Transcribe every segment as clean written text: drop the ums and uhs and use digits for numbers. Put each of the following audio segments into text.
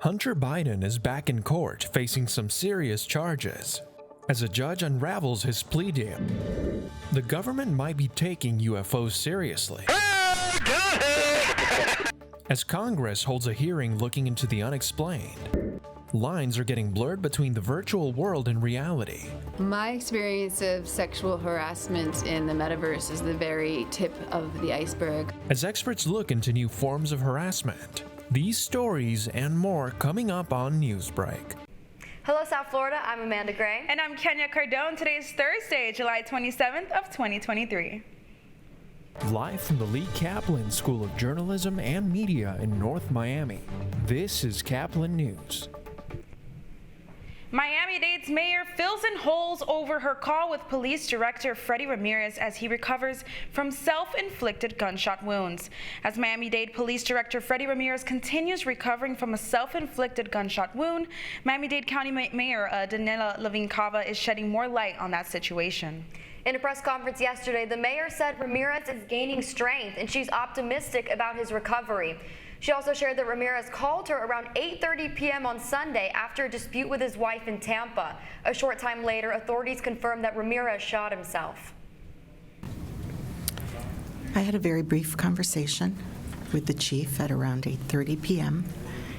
Hunter Biden is back in court facing some serious charges as a judge unravels his plea deal. The government might be taking UFOs seriously as Congress holds a hearing looking into the unexplained. Lines are getting blurred between the virtual world and reality. My experience of sexual harassment in the metaverse is the very tip of the iceberg. As experts look into new forms of harassment, these stories and more coming up on Newsbreak. Hello, South Florida. I'm Amanda Gray. And I'm Kenya Cardone. Today is Thursday, July 27th of 2023. Live from the Lee Caplin School of Journalism and Media in North Miami, this is Caplin News. Miami-Dade's mayor fills in holes over her call with police director Freddie Ramirez as he recovers from self-inflicted gunshot wounds. As Miami-Dade Police Director Freddie Ramirez continues recovering from a self-inflicted gunshot wound, Miami-Dade County Mayor Daniela Levine Cava is shedding more light on that situation. In a press conference yesterday, the mayor said Ramirez is gaining strength and she's optimistic about his recovery. She also shared that Ramirez called her around 8:30 p.m. on Sunday after a dispute with his wife in Tampa. A short time later, authorities confirmed that Ramirez shot himself. I had a very brief conversation with the chief at around 8:30 p.m.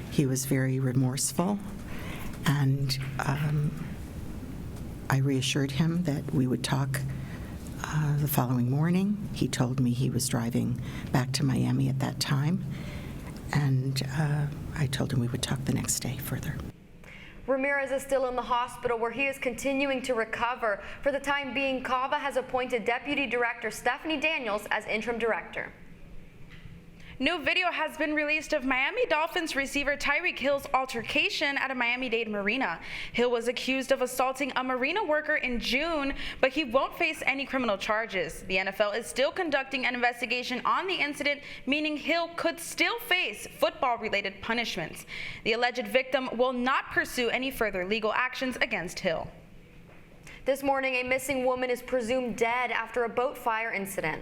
He was very remorseful, and I reassured him that we would talk the following morning. He told me he was driving back to Miami at that time, and I told him we would talk the next day further. Ramirez is still in the hospital where he is continuing to recover. For the time being, Cava has appointed Deputy Director Stephanie Daniels as interim director. New video has been released of Miami Dolphins receiver Tyreek Hill's altercation at a Miami-Dade marina. Hill was accused of assaulting a marina worker in June, but he won't face any criminal charges. The NFL is still conducting an investigation on the incident, meaning Hill could still face football-related punishments. The alleged victim will not pursue any further legal actions against Hill. This morning, a missing woman is presumed dead after a boat fire incident.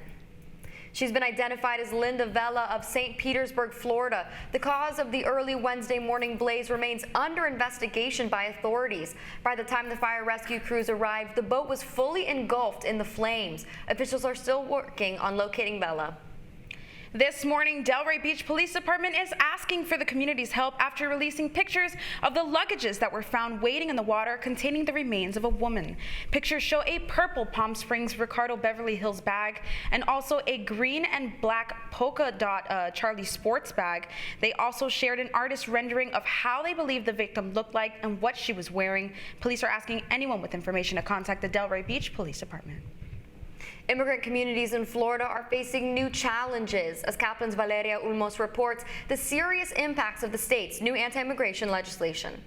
She's been identified as Linda Vela of St. Petersburg, Florida. The cause of the early Wednesday morning blaze remains under investigation by authorities. By the time the fire rescue crews arrived, the boat was fully engulfed in the flames. Officials are still working on locating Vela. This morning, Delray Beach Police Department is asking for the community's help after releasing pictures of the luggages that were found waiting in the water containing the remains of a woman. Pictures show a purple Palm Springs Ricardo Beverly Hills bag and also a green and black polka dot Charlie Sports bag. They also shared an artist rendering of how they believe the victim looked like and what she was wearing. Police are asking anyone with information to contact the Delray Beach Police Department. Immigrant communities in Florida are facing new challenges. As Caplin's Valeria Ulmos reports, the serious impacts of the state's new anti-immigration legislation.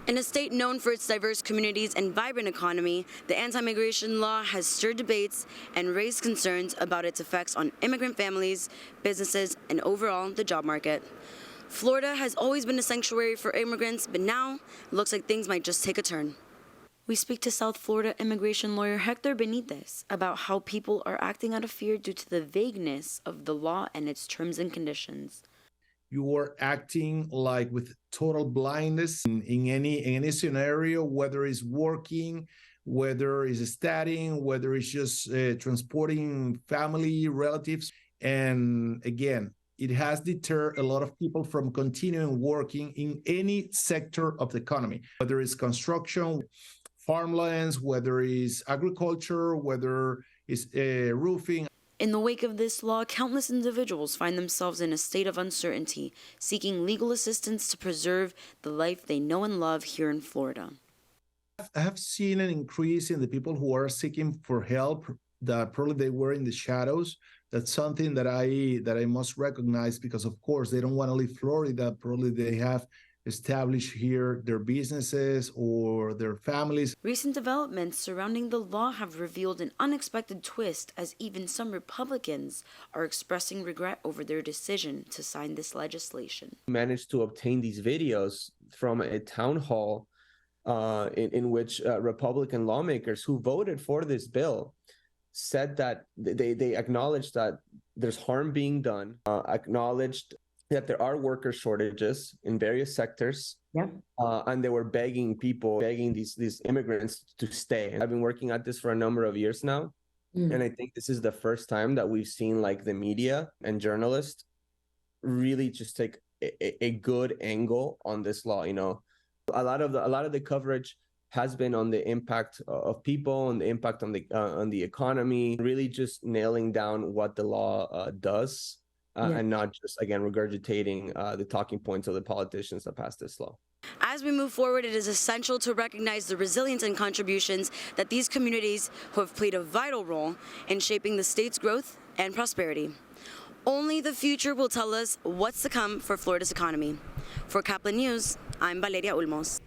In a state known for its diverse communities and vibrant economy, the anti-immigration law has stirred debates and raised concerns about its effects on immigrant families, businesses, and overall the job market. Florida has always been a sanctuary for immigrants, but now it looks like things might just take a turn. We speak to South Florida immigration lawyer Hector Benitez about how people are acting out of fear due to the vagueness of the law and its terms and conditions. You are acting like with total blindness in any scenario, whether it's working, whether it's studying, whether it's just transporting family, relatives. And again, it has deterred a lot of people from continuing working in any sector of the economy, whether it's construction, farmlands, whether it's agriculture, whether it's roofing. In the wake of this law, countless individuals find themselves in a state of uncertainty, seeking legal assistance to preserve the life they know and love here in Florida. I have seen an increase in the people who are seeking for help that probably they were in the shadows. That's something that I must recognize because, of course, they don't want to leave Florida. Probably they have established here their businesses or their families. Recent developments surrounding the law have revealed an unexpected twist as even some Republicans are expressing regret over their decision to sign this legislation. Managed to obtain these videos from a town hall in which Republican lawmakers who voted for this bill said that they acknowledged that there's harm being done, acknowledged that there are worker shortages in various sectors. Yeah. And they were begging these immigrants to stay. I've been working at this for a number of years now. And I think this is the first time that we've seen like the media and journalists really just take a good angle on this law. You know, a lot of the coverage has been on the impact of people and the impact on the economy, really just nailing down what the law does, and not just, again, regurgitating the talking points of the politicians that passed this law. As we move forward, it is essential to recognize the resilience and contributions that these communities who have played a vital role in shaping the state's growth and prosperity. Only the future will tell us what's to come for Florida's economy. For Caplin News, I'm Valeria Ulmos.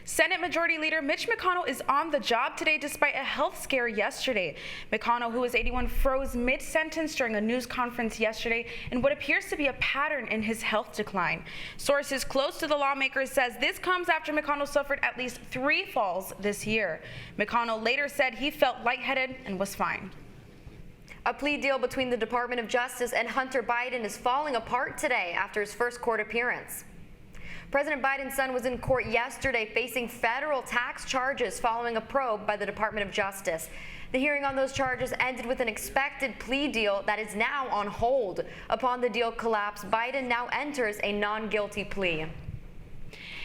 Senate Majority Leader Mitch McConnell is on the job today despite a health scare yesterday. McConnell, who is 81, froze mid-sentence during a news conference yesterday in what appears to be a pattern in his health decline. Sources close to the lawmaker says this comes after McConnell suffered at least 3 falls this year. McConnell later said he felt lightheaded and was fine. A plea deal between the Department of Justice and Hunter Biden is falling apart today after his first court appearance. President Biden's son was in court yesterday facing federal tax charges following a probe by the Department of Justice. The hearing on those charges ended with an expected plea deal that is now on hold. Upon the deal collapse, Biden now enters a non-guilty plea.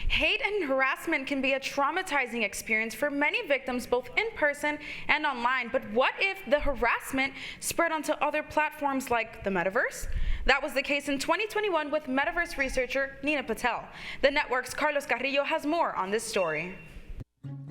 Hate and harassment can be a traumatizing experience for many victims, both in person and online. But what if the harassment spread onto other platforms like the metaverse? That was the case in 2021 with metaverse researcher Nina Patel. The network's Carlos Carrillo has more on this story.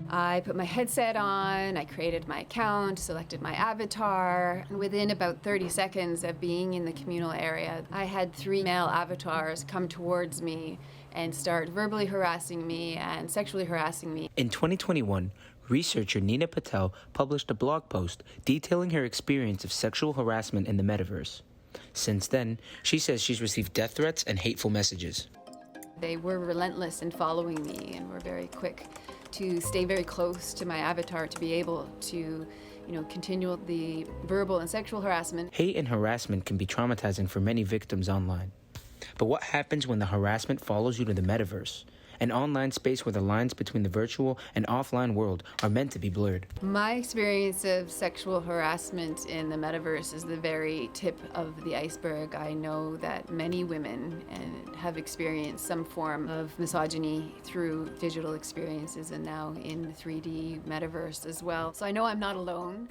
I put my headset on, I created my account, selected my avatar, and within about 30 seconds of being in the communal area, I had 3 male avatars come towards me and start verbally harassing me and sexually harassing me. In 2021, researcher Nina Patel published a blog post detailing her experience of sexual harassment in the metaverse. Since then, she says she's received death threats and hateful messages. They were relentless in following me and were very quick to stay very close to my avatar to be able to, continue the verbal and sexual harassment. Hate and harassment can be traumatizing for many victims online. But what happens when the harassment follows you to the metaverse, an online space where the lines between the virtual and offline world are meant to be blurred? My experience of sexual harassment in the metaverse is the very tip of the iceberg. I know that many women have experienced some form of misogyny through digital experiences and now in the 3D metaverse as well. So I know I'm not alone.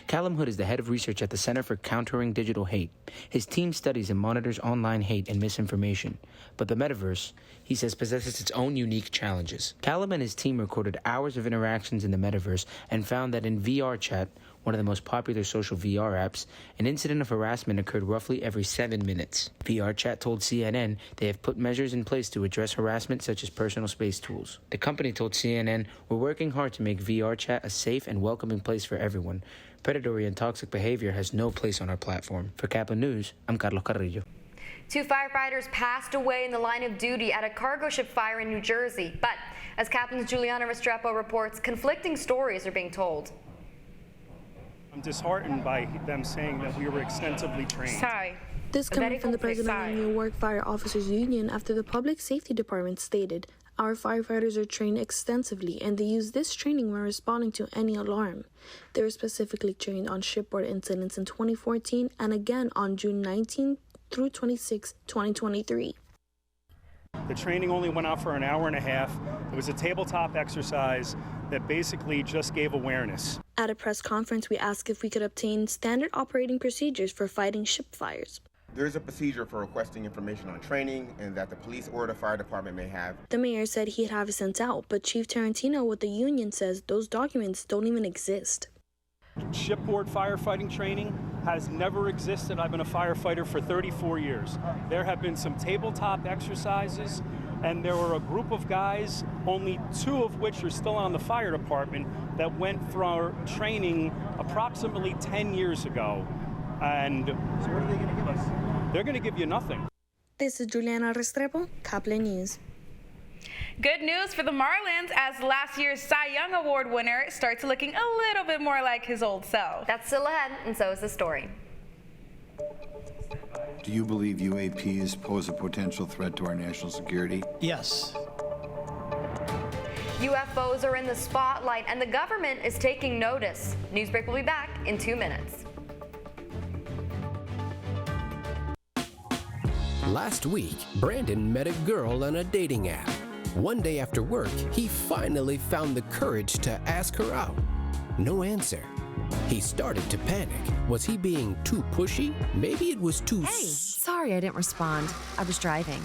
Callum Hood is the head of research at the Center for Countering Digital Hate. His team studies and monitors online hate and misinformation. But the metaverse, he says, possesses its own unique challenges. Callum and his team recorded hours of interactions in the metaverse and found that in VR Chat, one of the most popular social VR apps, an incident of harassment occurred roughly every 7 minutes. VR Chat told CNN they have put measures in place to address harassment such as personal space tools. The company told CNN, "We're working hard to make VR Chat a safe and welcoming place for everyone. Predatory and toxic behavior has no place on our platform." For Caplin News, I'm Carlos Carrillo. 2 firefighters passed away in the line of duty at a cargo ship fire in New Jersey. But as Caplin's Juliana Restrepo reports, conflicting stories are being told. I'm disheartened by them saying that we were extensively trained. This coming from the president of the New York Fire Officers Union after the Public Safety Department stated, "Our firefighters are trained extensively and they use this training when responding to any alarm. They were specifically trained on shipboard incidents in 2014 and again on June 19 through 26, 2023. The training only went out for an hour and a half. It was a tabletop exercise that basically just gave awareness." At a press conference, we asked if we could obtain standard operating procedures for fighting ship fires. There is a procedure for requesting information on training and that the police or the fire department may have. The mayor said he'd have it sent out, but Chief Tarantino with the union says those documents don't even exist. Shipboard firefighting training has never existed. I've been a firefighter for 34 years. There have been some tabletop exercises, and there were a group of guys, only 2 of which are still on the fire department, that went through training approximately 10 years ago. And so what are they going to give us? They're going to give you nothing. This is Juliana Restrepo, Caplin News. Good news for the Marlins as last year's Cy Young Award winner starts looking a little bit more like his old self. That's still ahead, and so is the story. Do you believe UAPs pose a potential threat to our national security? Yes. UFOs are in the spotlight and the government is taking notice. Newsbreak will be back in 2 minutes. Last week, Brandon met a girl on a dating app. One day after work, he finally found the courage to ask her out. No answer. He started to panic. Was he being too pushy? Maybe it was too... Hey, sorry I didn't respond. I was driving.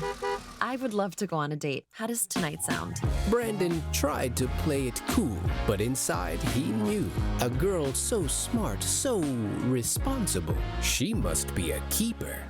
I would love to go on a date. How does tonight sound? Brandon tried to play it cool, but inside he knew. A girl so smart, so responsible. She must be a keeper.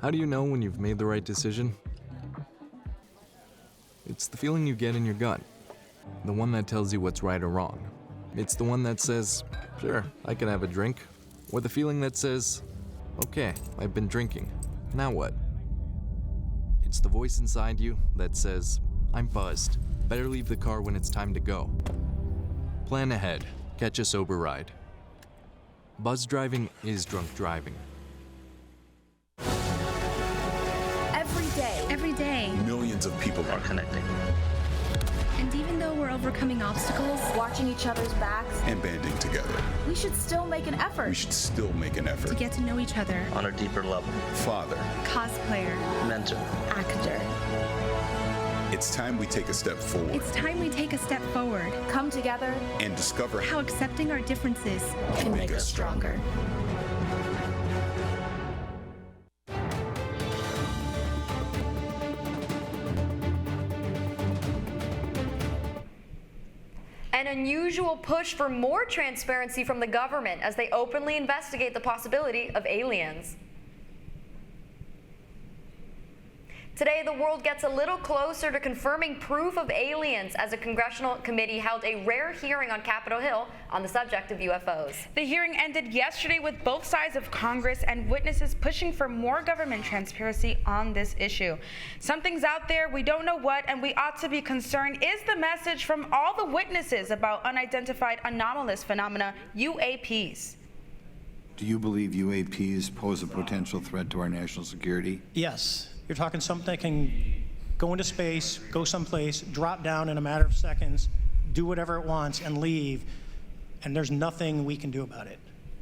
How do you know when you've made the right decision? It's the feeling you get in your gut. The one that tells you what's right or wrong. It's the one that says, sure, I can have a drink. Or the feeling that says, okay, I've been drinking. Now what? It's the voice inside you that says, I'm buzzed. Better leave the car when it's time to go. Plan ahead. Catch a sober ride. Buzz driving is drunk driving. Every day, millions of people are connecting. And even though we're overcoming obstacles, watching each other's backs, and banding together, we should still make an effort. To get to know each other on a deeper level. Father, cosplayer, mentor, actor. It's time we take a step forward. It's time we take a step forward. Come together and discover how accepting our differences can make us stronger. An unusual push for more transparency from the government as they openly investigate the possibility of aliens. Today, the world gets a little closer to confirming proof of aliens as a congressional committee held a rare hearing on Capitol Hill on the subject of UFOs. The hearing ended yesterday with both sides of Congress and witnesses pushing for more government transparency on this issue. Something's out there, we don't know what, and we ought to be concerned is the message from all the witnesses about unidentified anomalous phenomena, UAPs. Do you believe UAPs pose a potential threat to our national security? Yes. You're talking something that can go into space, go someplace, drop down in a matter of seconds, do whatever it wants, and leave, and there's nothing we can do about it.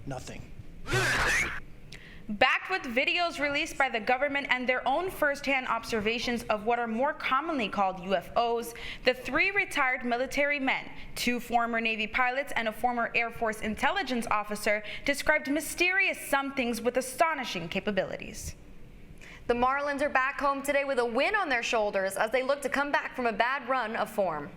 Nothing. Backed with videos released by the government and their own first-hand observations of what are more commonly called UFOs, the 3 retired military men, 2 former Navy pilots and a former Air Force intelligence officer, described mysterious somethings with astonishing capabilities. The Marlins are back home today with a win on their shoulders as they look to come back from a bad run of form.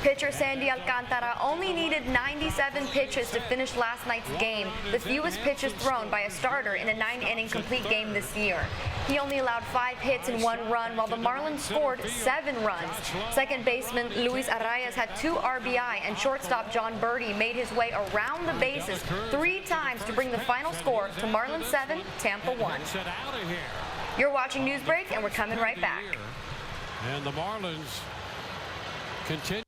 Pitcher Sandy Alcantara only needed 97 pitches to finish last night's game, the fewest pitches thrown by a starter in a 9-inning complete game this year. He only allowed 5 hits and 1 run, while the Marlins scored 7 runs. Second baseman Luis Arraez had 2 RBI, and shortstop John Birdie made his way around the bases 3 times to bring the final score to Marlins 7, Tampa 1. You're watching Newsbreak, and we're coming right back. And the Marlins continue.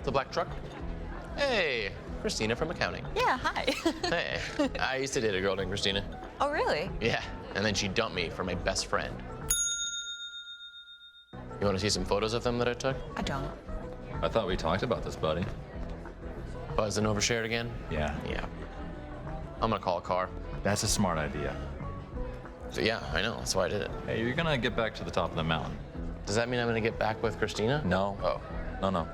The black truck? Hey, Christina from accounting. Yeah, hi. Hey, I used to date a girl named Christina. Oh, really? Yeah, and then she dumped me for my best friend. You want to see some photos of them that I took? I don't. I thought we talked about this, buddy. Buzz and overshared again? Yeah. Yeah. I'm gonna call a car. That's a smart idea. So yeah, I know, that's why I did it. Hey, you're gonna get back to the top of the mountain. Does that mean I'm gonna get back with Christina? No. Oh. No.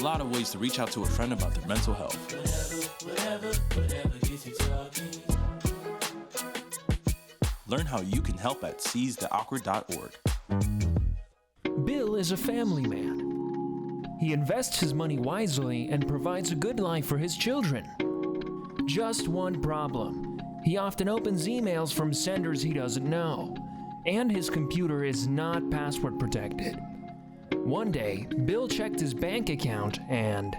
lot of ways to reach out to a friend about their mental health. Learn how you can help at seizetheawkward.org. Bill is a family man. He invests his money wisely and provides a good life for his children. Just one problem. He often opens emails from senders he doesn't know, and his computer is not password protected. One day, Bill checked his bank account and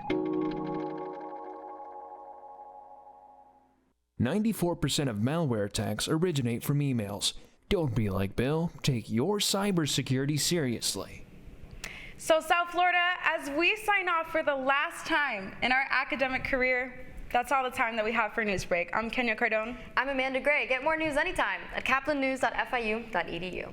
94% of malware attacks originate from emails. Don't be like Bill. Take your cybersecurity seriously. So South Florida, as we sign off for the last time in our academic career, that's all the time that we have for Newsbreak. I'm Kenya Cardone. I'm Amanda Gray. Get more news anytime at caplinnews.fiu.edu.